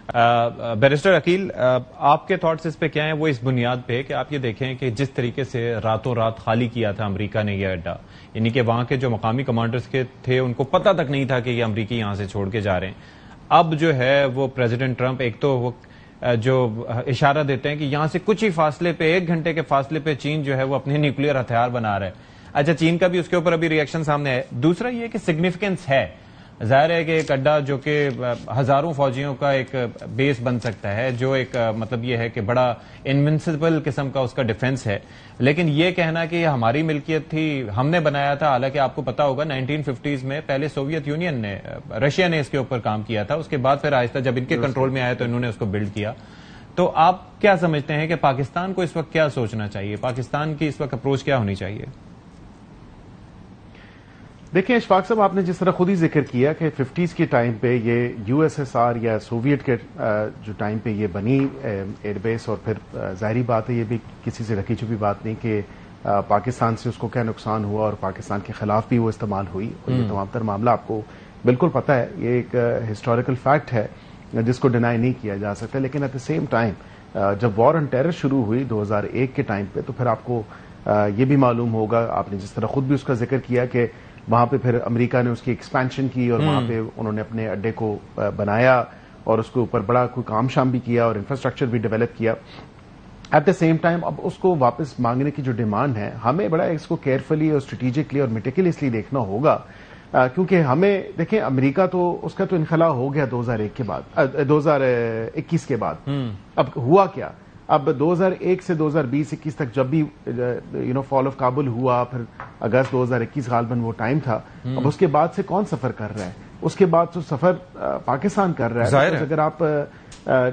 Barrister Aqeel, آپ کے thoughts اس پہ کیا ہیں؟ وہ اس بنیاد پہ کہ آپ یہ دیکھیں کہ جس طریقے سے راتوں رات خالی کیا تھا امریکہ نے یہ اڈا، یعنی کہ وہاں کے جو مقامی کمانڈرز کے تھے ان کو پتہ تک نہیں تھا کہ یہ امریکی یہاں سے چھوڑ کے جا رہے ہیں۔ اب جو ہے وہ پریزیڈنٹ ٹرمپ ایک تو وہ جو اشارہ دیتے ہیں کہ یہاں سے کچھ ہی فاصلے پہ، 1 گھنٹے کے فاصلے پہ چین جو ہے وہ اپنے نیوکلیر ہتھیار بنا رہا ہے۔ اچھا، چین کا بھی اس کے اوپر ابھی ریئیکشن سامنے ہے۔ دوسرا یہ کہ سگنیفیکنس ہے، ظاہر ہے کہ ایک اڈا جو کہ ہزاروں فوجیوں کا ایک بیس بن سکتا ہے، جو ایک مطلب یہ ہے کہ بڑا انوینسیبل قسم کا اس کا ڈیفنس ہے، لیکن یہ کہنا کہ یہ ہماری ملکیت تھی، ہم نے بنایا تھا، حالانکہ آپ کو پتا ہوگا 1950s میں پہلے سوویت یونین نے، رشیا نے اس کے اوپر کام کیا تھا، اس کے بعد پھر آہستہ جب ان کے کنٹرول میں آیا تو انہوں نے اس کو بلڈ کیا۔ تو آپ کیا سمجھتے ہیں کہ پاکستان کو اس وقت کیا سوچنا چاہیے؟ پاکستان کی اس وقت اپروچ کیا ہونی چاہیے؟ دیکھیں اشفاق صاحب، آپ نے جس طرح خود ہی ذکر کیا کہ 50s کے ٹائم پہ یہ یو ایس ایس آر یا سوویت کے جو ٹائم پہ یہ بنی ایئر بیس، اور پھر ظاہری بات ہے یہ بھی کسی سے ڈھکی چھپی بات نہیں کہ پاکستان سے اس کو کیا نقصان ہوا اور پاکستان کے خلاف بھی وہ استعمال ہوئی، اور یہ تمام تر معاملہ آپ کو بالکل پتہ ہے، یہ ایک ہسٹوریکل فیکٹ ہے جس کو ڈینائی نہیں کیا جا سکتا۔ لیکن ایٹ دا سیم ٹائم جب وار آن ٹیرر شروع ہوئی 2001 کے ٹائم پہ، تو پھر آپ کو یہ بھی معلوم ہوگا، آپ نے جس طرح خود بھی اس کا ذکر کیا کہ وہاں پہ پھر امریکہ نے اس کی ایکسپینشن کی اور وہاں پہ انہوں نے اپنے اڈے کو بنایا اور اس کے اوپر بڑا کوئی کام شام بھی کیا اور انفراسٹرکچر بھی ڈیولپ کیا۔ ایٹ دا سیم ٹائم اب اس کو واپس مانگنے کی جو ڈیمانڈ ہے، ہمیں بڑا اس کو کیئرفلی اور اسٹریٹجکلی اور میٹیکولسلی دیکھنا ہوگا، کیونکہ ہمیں دیکھیں امریکہ تو اس کا تو انخلا ہو گیا 2001 کے بعد، 2021 کے بعد۔ اب ہوا کیا؟ اب 2001 سے 2020-21 تک جب بھی فال آف کابل ہوا، پھر اگست 2021 غالباً وہ ٹائم تھا، اب اس کے بعد سے کون سفر کر رہا ہے؟ اس کے بعد تو سفر پاکستان کر رہا ہے۔ اگر آپ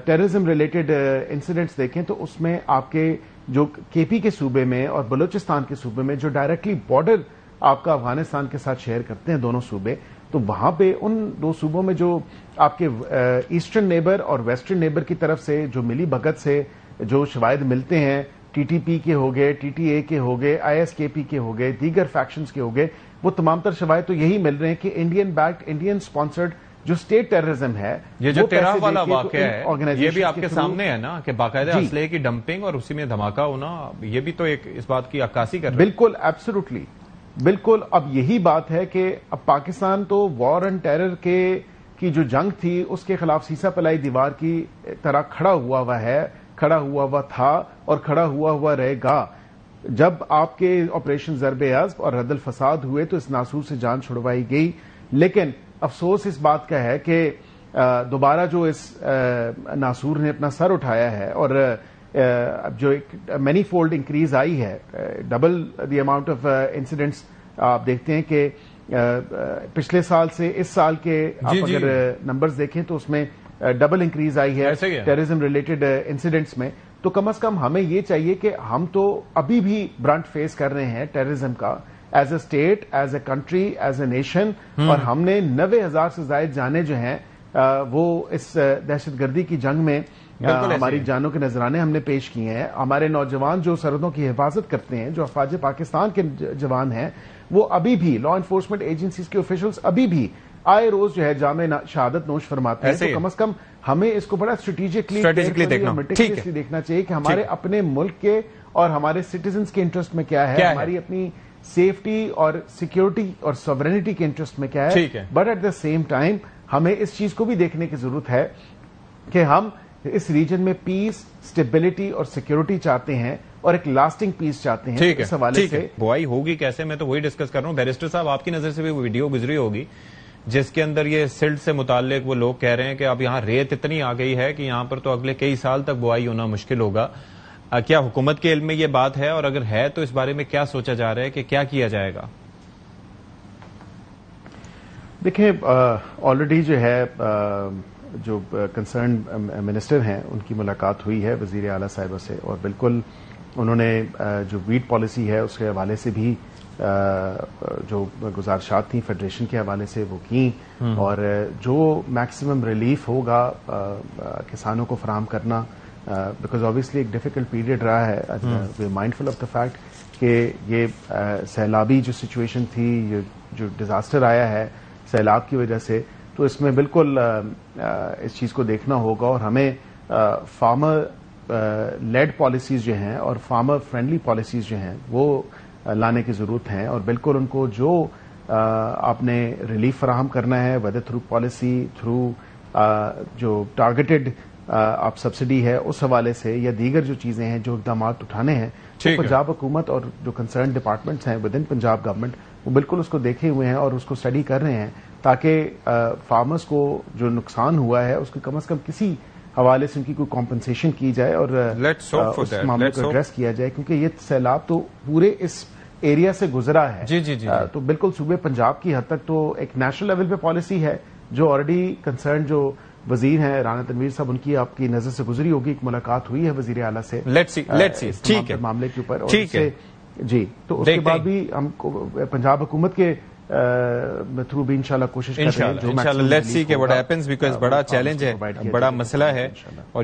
ٹیررزم ریلیٹڈ انسیڈنٹس دیکھیں تو اس میں آپ کے جو کے پی کے صوبے میں اور بلوچستان کے صوبے میں جو ڈائریکٹلی بارڈر آپ کا افغانستان کے ساتھ شیئر کرتے ہیں دونوں صوبے، تو وہاں پہ ان دو صوبوں میں جو آپ کے ایسٹرن نیبر اور ویسٹرن نیبر کی طرف سے جو ملی بھگت سے جو شواہد ملتے ہیں، ٹی ٹی پی کے ہو گئے، ٹی ٹی اے کے ہو گئے، آئی ایس کے پی کے ہو گئے، دیگر فیکشنز کے ہو گئے، وہ تمام تر شواہد تو یہی مل رہے ہیں کہ انڈین بیکڈ، انڈین سپانسرڈ جو اسٹیٹ ٹیررزم ہے، یہ جو 13 والا واقعہ ہے یہ بھی آپ کے سامنے ہے نا، کہ باقاعدہ اسلحے کی ڈمپنگ اور اسی میں دھماکہ ہونا، یہ بھی تو ایک اس بات کی عکاسی کر رہا ہے۔ بالکل، ایبسولوٹلی، بالکل۔ اب یہی بات ہے کہ اب پاکستان تو وار آن ٹیرر کی جو جنگ تھی اس کے خلاف سیسا پلائی دیوار کی طرح کھڑا ہوا ہے، کھڑا ہوا تھا اور کھڑا ہوا رہے گا۔ جب آپ کے آپریشن ضرب عزم اور رد الفساد ہوئے تو اس ناسور سے جان چھڑوائی گئی، لیکن افسوس اس بات کا ہے کہ دوبارہ جو اس ناسور نے اپنا سر اٹھایا ہے اور جو ایک مینی فولڈ انکریز آئی ہے، double the amount of incidents آپ دیکھتے ہیں کہ پچھلے سال سے اس سال کے آپ اگر نمبرز دیکھیں تو اس میں ڈبل انکریز آئی ہے ٹیررزم ریلیٹڈ انسیڈنٹس میں۔ تو کم از کم ہمیں یہ چاہیے کہ ہم تو ابھی بھی برنٹ فیس کر رہے ہیں ٹیررزم کا، as a state, as a country, as a nation, اور ہم نے 90,000 سے زائد جانیں جو ہیں وہ اس دہشت گردی کی جنگ میں ہماری جانوں کے نذرانے ہم نے پیش کیے ہیں۔ ہمارے نوجوان جو سرحدوں کی حفاظت کرتے ہیں، جو افواج پاکستان کے جوان ہیں، وہ ابھی بھی لا انفورسمنٹ ایجنسیز کے آفیشلز ابھی بھی آئے روز جو ہے جامع شہادت نوش فرماتے ہیں۔ تو کم از کم ہمیں اس کو بڑا اسٹریٹجکلی دیکھنا چاہیے کہ ہمارے اپنے ملک کے اور ہمارے سٹیزنز کے انٹرسٹ میں کیا ہے، ہماری اپنی سیفٹی اور سیکیورٹی اور سوورنٹی کے انٹرسٹ میں کیا ہے، but at the same time ہمیں اس چیز کو بھی دیکھنے کی ضرورت ہے کہ ہم اس ریجن میں پیس، اسٹیبلٹی اور سیکیورٹی چاہتے ہیں اور ایک لاسٹنگ پیس چاہتے ہیں۔ اس حوالے سے بوائی ہوگی کیسے، میں تو وہی ڈسکس کر رہا ہوں۔ بیرسٹر صاحب، آپ کی نظر سے بھی وہ ویڈیو گزری ہوگی جس کے اندر یہ سلٹ سے متعلق وہ لوگ کہہ رہے ہیں کہ اب یہاں ریت اتنی آ گئی ہے کہ یہاں پر تو اگلے کئی سال تک بوائی ہونا مشکل ہوگا۔ کیا حکومت کے علم میں یہ بات ہے، اور اگر ہے تو اس بارے میں کیا سوچا جا رہا ہے کہ کیا کیا جائے گا؟ دیکھیں، آلریڈی جو ہے جو کنسرن منسٹر ہیں ان کی ملاقات ہوئی ہے وزیر اعلیٰ صاحبہ سے، اور بالکل انہوں نے جو ویٹ پالیسی ہے اس کے حوالے سے بھی جو گزارشات تھیں فیڈریشن کے حوالے سے وہ کی، اور جو میکسیمم ریلیف ہوگا کسانوں کو فراہم کرنا، بیکاز آبویسلی ایک ڈیفیکلٹ پیریڈ رہا ہے۔ وی مائنڈفل آف دا فیکٹ کہ یہ سیلابی جو سچویشن تھی، جو ڈیزاسٹر آیا ہے سیلاب کی وجہ سے، تو اس میں بالکل اس چیز کو دیکھنا ہوگا اور ہمیں فارمر لیڈ پالیسیز جو ہیں اور فارمر فرینڈلی پالیسیز جو ہیں وہ لانے کی ضرورت ہے، اور بالکل ان کو جو آپ نے ریلیف فراہم کرنا ہے، ویدر تھرو پالیسی، تھرو جو ٹارگیٹڈ آپ سبسڈی ہے اس حوالے سے، یا دیگر جو چیزیں ہیں جو اقدامات اٹھانے ہیں، تو پنجاب حکومت اور جو کنسرن ڈپارٹمنٹس ہیں ود ان پنجاب گورنمنٹ وہ بالکل اس کو دیکھے ہوئے ہیں اور اس کو اسٹڈی کر رہے ہیں، تاکہ فارمرز کو جو نقصان ہوا ہے اس کو کم از کم کسی حوالے سے ان کی کوئی کمپنسیشن کی جائے اور اس معاملے کو ایڈریس کیا جائے، کیونکہ یہ سیلاب تو پورے اس ایریا سے گزرا ہے۔ تو بالکل صوبے پنجاب کی حد تک تو ایک نیشنل لیول پہ پالیسی ہے جو آلریڈی کنسرن جو وزیر ہیں رانا تنویر صاحب، ان کی آپ کی نظر سے گزری ہوگی، ایک ملاقات ہوئی ہے وزیر اعلیٰ سے معاملے کے اوپر، جی تو اس کے بعد بھی ہم پنجاب حکومت کے تھرو بھی انشاءاللہ کوشش کریں گے، انشاءاللہ لیٹس سی کہ واٹ ہیپنز، بیکاز بڑا چیلنج ہے، بڑا مسئلہ ہے، اور